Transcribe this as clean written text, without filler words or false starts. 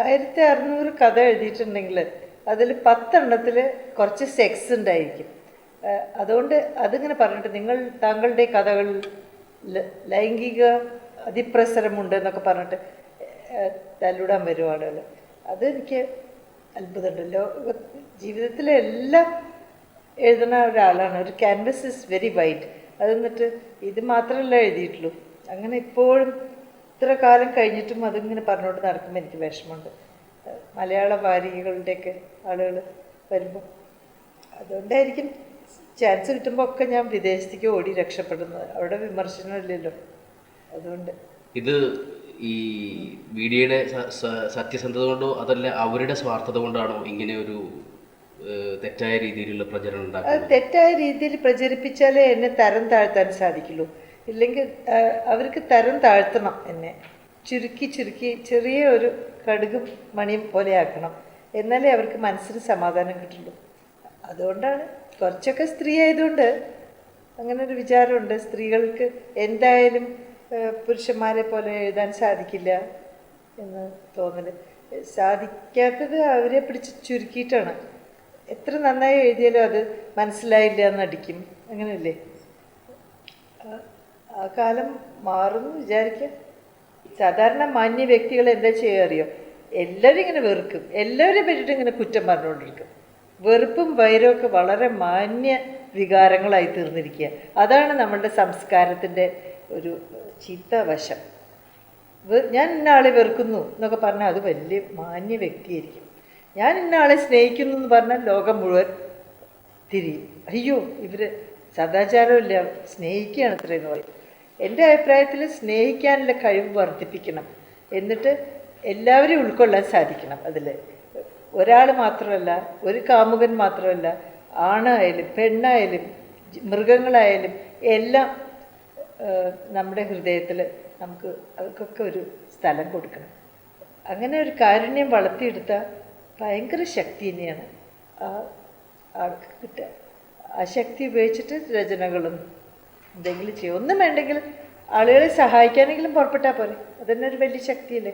1600 കഥ എഴുതിയിട്ടുണ്ടെങ്കിൽ അതിൽ 10 കുറച്ച് സെക്സ് ഉണ്ടായിരിക്കും. അതുകൊണ്ട് അതിങ്ങനെ പറഞ്ഞിട്ട് താങ്കളുടെ കഥകളിൽ ലൈംഗിക അതിപ്രസരമുണ്ട് എന്നൊക്കെ പറഞ്ഞിട്ട് തല്ലിടാൻ വരും ആളുകൾ. അതെനിക്ക് അത്ഭുതമുണ്ടല്ലോ. ജീവിതത്തിലെ എല്ലാം എഴുതുന്ന ഒരാളാണ്. ഒരു ക്യാൻവസ് ഇസ് വെരി വൈഡ്. അത് എന്നിട്ട് ഇത് മാത്രമല്ല എഴുതിയിട്ടുള്ളൂ. അങ്ങനെ ഇപ്പോഴും ഇത്ര കാലം കഴിഞ്ഞിട്ടും അതിങ്ങനെ പറഞ്ഞുകൊണ്ട് നടക്കുമ്പോൾ എനിക്ക് വിഷമമുണ്ട്. മലയാള വാരികകളുടെയൊക്കെ ആളുകൾ വരുമ്പോൾ അതുകൊണ്ടായിരിക്കും ചാൻസ് കിട്ടുമ്പോൾ ഒക്കെ ഞാൻ വിദേശത്തേക്ക് ഓടി രക്ഷപ്പെടുന്നത്. അവിടെ വിമർശനമില്ലല്ലോ. അതുകൊണ്ട് ഇത് ഈ മീഡിയയുടെ സത്യസന്ധത കൊണ്ടോ അതല്ല അവരുടെ സ്വാർത്ഥത കൊണ്ടാണോ ഇങ്ങനെ ഒരു തെറ്റായ രീതിയിലുള്ള പ്രചരണം ഉണ്ടാക്കുന്നത്? തെറ്റായ രീതിയിൽ പ്രചരിപ്പിച്ചാലേ എന്നെ തരം താഴ്ത്താൻ സാധിക്കുള്ളൂ. ഇല്ലെങ്കിൽ അവർക്ക് തരം താഴ്ത്തണം. എന്നെ ചുരുക്കി ചെറിയ ഒരു കടുക് മണിയും പോലെ ആക്കണം. എന്നാലേ അവർക്ക് മനസ്സിന് സമാധാനം കിട്ടുള്ളൂ. അതുകൊണ്ടാണ് കുറച്ചൊക്കെ സ്ത്രീ ആയതുകൊണ്ട് അങ്ങനെ ഒരു വിചാരമുണ്ട്. സ്ത്രീകൾക്ക് എന്തായാലും പുരുഷന്മാരെ പോലെ എഴുതാൻ സാധിക്കില്ല എന്ന് തോന്നൽ. സാധിക്കാത്തത് അവരെ പിടിച്ച് ചുരുക്കിയിട്ടാണ്. എത്ര നന്നായി എഴുതിയാലും അത് മനസ്സിലായില്ല എന്നടിക്കും. അങ്ങനെയല്ലേ? ആ കാലം മാറുമെന്ന് വിചാരിക്കാം. സാധാരണ മാന്യ വ്യക്തികൾ എന്താ ചെയ്യുക അറിയോ? എല്ലാവരും ഇങ്ങനെ വെറുക്കും. എല്ലാവരെയും പറ്റിയിട്ട് ഇങ്ങനെ കുറ്റം പറഞ്ഞുകൊണ്ടിരിക്കും. വെറുപ്പും വൈരമൊക്കെ വളരെ മാന്യ വികാരങ്ങളായി തീർന്നിരിക്കുക. അതാണ് നമ്മളുടെ സംസ്കാരത്തിൻ്റെ ഒരു ചീത്ത വശം. ഞാൻ ഇന്ന ആളെ വെറുക്കുന്നു എന്നൊക്കെ പറഞ്ഞാൽ അത് വലിയ മാന്യ വ്യക്തിയായിരിക്കും. ഞാൻ ഇന്ന ആളെ സ്നേഹിക്കുന്നു എന്ന് പറഞ്ഞാൽ ലോകം മുഴുവൻ തിരിയും. അയ്യോ, ഇവർ സദാചാരമില്ല, സ്നേഹിക്കുകയാണ് ഇത്രയെന്ന് പറയും. എൻ്റെ അഭിപ്രായത്തിൽ സ്നേഹിക്കാനുള്ള കഴിവ് വർദ്ധിപ്പിക്കണം. എന്നിട്ട് എല്ലാവരെയും ഉൾക്കൊള്ളാൻ സാധിക്കണം. അതിൽ ഒരാൾ മാത്രമല്ല, ഒരു കാമുകൻ മാത്രമല്ല, ആണായാലും പെണ്ണായാലും മൃഗങ്ങളായാലും എല്ലാം നമ്മുടെ ഹൃദയത്തിൽ നമുക്ക് അവർക്കൊക്കെ ഒരു സ്ഥലം കൊടുക്കണം. അങ്ങനെ ഒരു കാരുണ്യം വളർത്തിയെടുത്താൽ ഭയങ്കര ശക്തി തന്നെയാണ് ആൾക്ക് കിട്ടുക. ആ ശക്തി ഉപയോഗിച്ചിട്ട് രചനകളും എന്തെങ്കിലും ചെയ്യും. ഒന്നും വേണ്ടെങ്കിൽ ആളുകളെ സഹായിക്കാനെങ്കിലും പുറപ്പെട്ടാൽ പോലെ. അതന്നെ ഒരു വലിയ ശക്തിയല്ലേ.